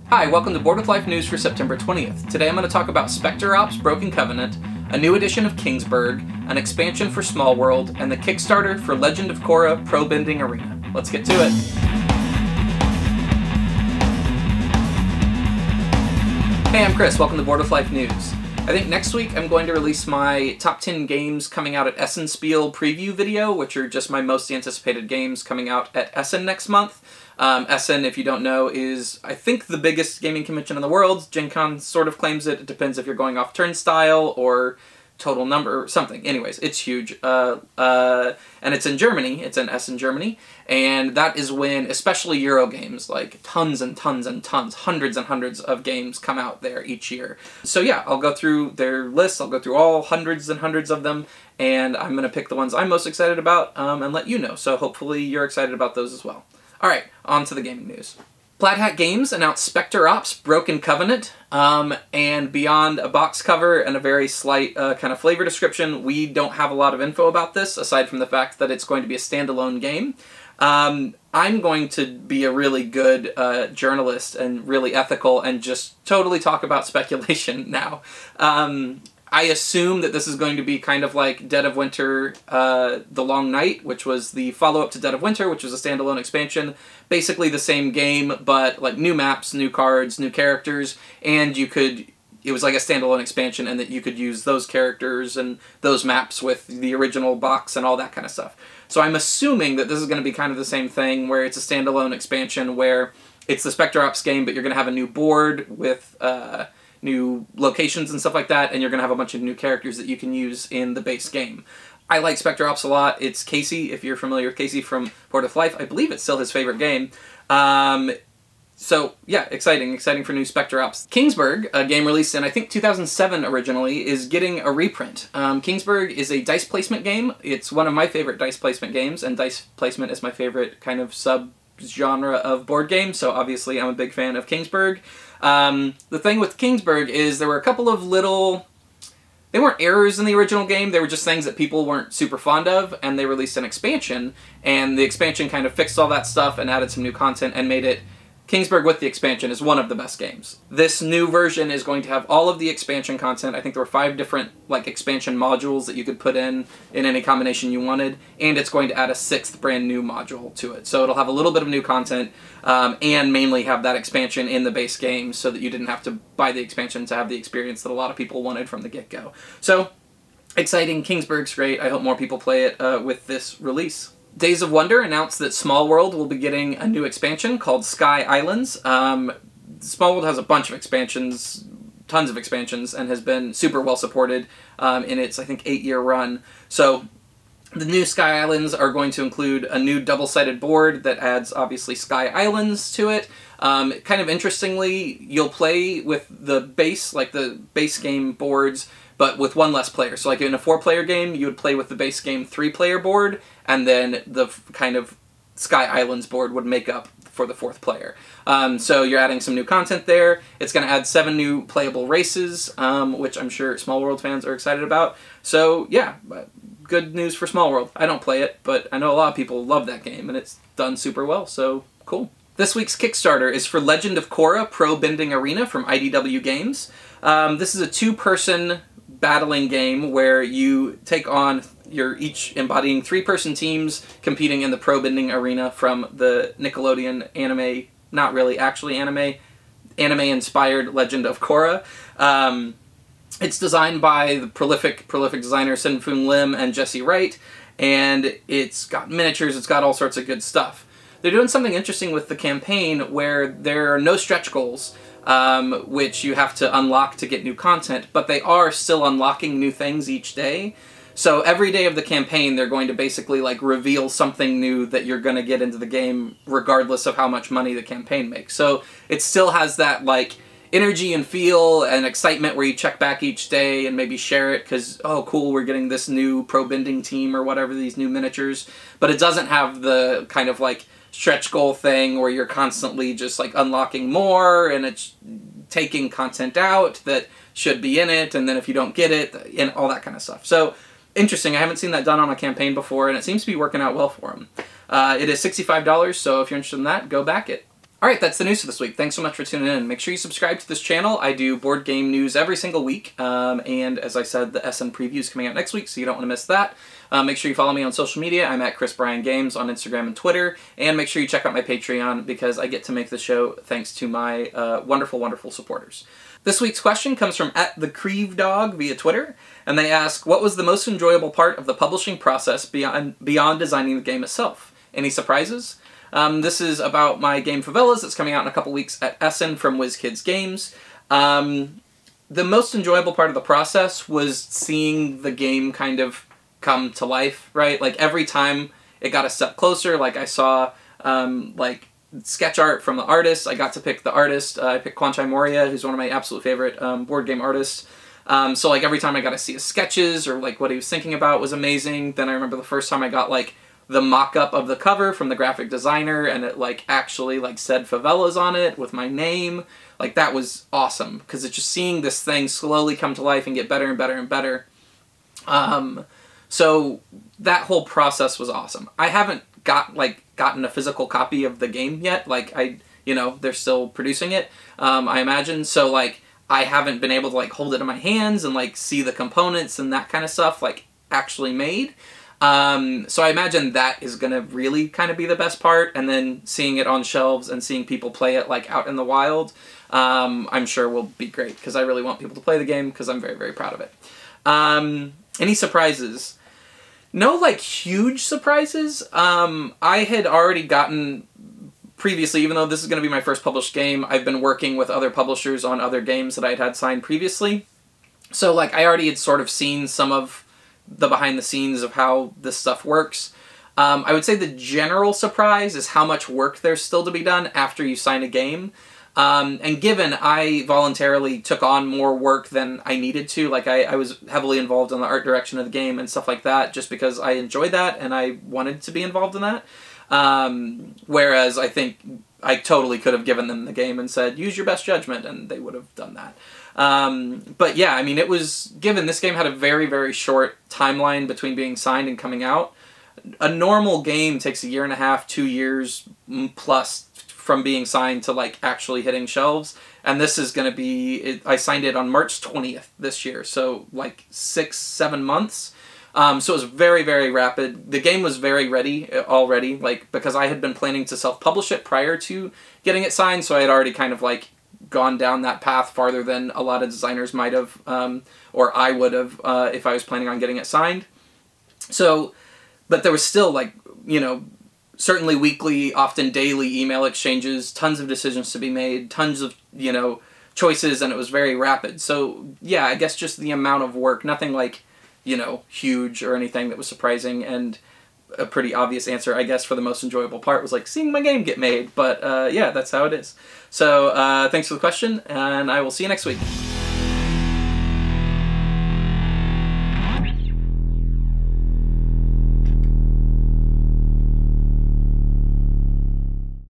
Hi, welcome to Board with Life News for September 20th. Today I'm going to talk about Spectre Ops Broken Covenant, a new edition of Kingsburg, an expansion for Small World, and the Kickstarter for Legend of Korra Pro Bending Arena. Let's get to it. Hey, I'm Chris. Welcome to Board with Life News. I think next week I'm going to release my top 10 games coming out at Essen Spiel preview video, which are just my most anticipated games coming out at Essen next month. Essen, if you don't know, is, I think, the biggest gaming convention in the world. Gen Con sort of claims it. It depends if you're going off turnstile or total number or something. Anyways, it's huge. And it's in Germany. It's in Essen, Germany. And that is when, especially Euro games, like tons and tons and tons, hundreds and hundreds of games come out there each year. So yeah, I'll go through their list. I'll go through all hundreds and hundreds of them. And I'm going to pick the ones I'm most excited about and let you know. So hopefully you're excited about those as well. Alright, on to the gaming news. Plaid Hat Games announced Spectre Ops Broken Covenant, and beyond a box cover and a very slight kind of flavor description, we don't have a lot of info about this, aside from the fact that it's going to be a standalone game. I'm going to be a really good journalist and really ethical and just totally talk about speculation now. I assume that this is going to be kind of like Dead of Winter, The Long Night, which was the follow-up to Dead of Winter, which was a standalone expansion. Basically the same game, but like new maps, new cards, new characters, and you could... It was like a standalone expansion, and that you could use those characters and those maps with the original box and all that kind of stuff. So I'm assuming that this is going to be kind of the same thing, where it's a standalone expansion where it's the Spectre Ops game, but you're going to have a new board with... new locations and stuff like that, and you're going to have a bunch of new characters that you can use in the base game. I like Spectre Ops a lot. It's Casey, if you're familiar with Casey from Board of Life. I believe it's still his favorite game. So, yeah, exciting for new Spectre Ops. Kingsburg, a game released in, I think, 2007 originally, is getting a reprint. Kingsburg is a dice placement game. It's one of my favorite dice placement games, and dice placement is my favorite kind of sub-genre of board game, so obviously I'm a big fan of Kingsburg. The thing with Kingsburg is there were a couple of little... They weren't errors in the original game, they were just things that people weren't super fond of, and they released an expansion, and the expansion kind of fixed all that stuff and added some new content and made it... Kingsburg with the expansion is one of the best games. This new version is going to have all of the expansion content. I think there were 5 different like expansion modules that you could put in any combination you wanted, and it's going to add a 6th brand new module to it. So it'll have a little bit of new content, and mainly have that expansion in the base game so that you didn't have to buy the expansion to have the experience that a lot of people wanted from the get-go. So, exciting. Kingsburg's great. I hope more people play it with this release. Days of Wonder announced that Small World will be getting a new expansion called Sky Islands. Small World has a bunch of expansions, tons of expansions, and has been super well supported in its, I think, 8-year run. So the new Sky Islands are going to include a new double-sided board that adds, obviously, Sky Islands to it. Kind of interestingly, you'll play with the base, like the base game boards, but with one less player. So like in a 4-player game, you would play with the base game 3-player board, and then the kind of Sky Islands board would make up for the 4th player. So you're adding some new content there. It's going to add 7 new playable races, which I'm sure Small World fans are excited about. So yeah, good news for Small World. I don't play it, but I know a lot of people love that game, and it's done super well, so cool. This week's Kickstarter is for Legend of Korra Pro Bending Arena from IDW Games. This is a 2-person battling game where you take on, you're each embodying 3-person teams competing in the Pro Bending Arena from the Nickelodeon anime, not really actually anime-inspired Legend of Korra. It's designed by the prolific designer Sin-Fung Lim and Jesse Wright, and it's got miniatures, it's got all sorts of good stuff. They're doing something interesting with the campaign where there are no stretch goals, which you have to unlock to get new content, but they are still unlocking new things each day. So every day of the campaign, they're going to basically like reveal something new that you're going to get into the game regardless of how much money the campaign makes. So it still has that like energy and feel and excitement where you check back each day and maybe share it because, oh cool, we're getting this new pro bending team or whatever, these new miniatures. But it doesn't have the kind of like stretch goal thing where you're constantly just like unlocking more and it's taking content out that should be in it, and then if you don't get it, and all that kind of stuff. So interesting. I haven't seen that done on a campaign before, and it seems to be working out well for them. It is $65, so if you're interested in that, go back it. Alright, that's the news for this week. Thanks so much for tuning in. Make sure you subscribe to this channel. I do board game news every single week, and as I said, the SN preview is coming out next week, so you don't want to miss that. Make sure you follow me on social media. I'm at Chris Bryan Games on Instagram and Twitter, and make sure you check out my Patreon because I get to make the show thanks to my wonderful, wonderful supporters. This week's question comes from @TheCreeveDog via Twitter, and they ask, what was the most enjoyable part of the publishing process beyond designing the game itself? Any surprises? This is about my game Favelas that's coming out in a couple weeks at Essen from WizKids Games. The most enjoyable part of the process was seeing the game kind of come to life, right? Like every time it got a step closer, like I saw like sketch art from the artist. I got to pick the artist. I picked Kwanchai Moria, who's one of my absolute favorite board game artists. So like every time I got to see his sketches or like what he was thinking about was amazing. Then I remember the first time I got like the mock-up of the cover from the graphic designer, and it like actually like said Favelas on it with my name. Like that was awesome because it's just seeing this thing slowly come to life and get better and better and better. So that whole process was awesome. I haven't gotten a physical copy of the game yet. Like they're still producing it, I imagine. So like I haven't been able to like hold it in my hands and like see the components and that kind of stuff like actually made. So I imagine that is going to really kind of be the best part, and then seeing it on shelves and seeing people play it like out in the wild, I'm sure will be great because I really want people to play the game because I'm very, very proud of it. Any surprises? No like huge surprises. I had already gotten previously, even though this is going to be my first published game, I've been working with other publishers on other games that I'd had signed previously. So like I already had sort of seen some of the behind the scenes of how this stuff works. I would say the general surprise is how much work there's still to be done after you sign a game. And given I voluntarily took on more work than I needed to, like I was heavily involved in the art direction of the game and stuff like that, just because I enjoyed that and I wanted to be involved in that. Whereas I think I totally could have given them the game and said, use your best judgment, and they would have done that. But yeah, I mean, it was, given this game had a very, very short timeline between being signed and coming out. A normal game takes 1.5 years, 2 years plus from being signed to like actually hitting shelves. And this is going to be, I signed it on March 20th this year. So like 6-7 months. So it was very, very rapid. The game was very ready already, like, because I had been planning to self-publish it prior to getting it signed. So I had already kind of like gone down that path farther than a lot of designers might have, or I would have, if I was planning on getting it signed. So, but there was still like, certainly weekly, often daily email exchanges, tons of decisions to be made, tons of, choices, and it was very rapid. So yeah, I guess just the amount of work, nothing like, huge or anything that was surprising, and a pretty obvious answer, I guess, for the most enjoyable part was like seeing my game get made. But yeah, that's how it is. So thanks for the question, and I will see you next week.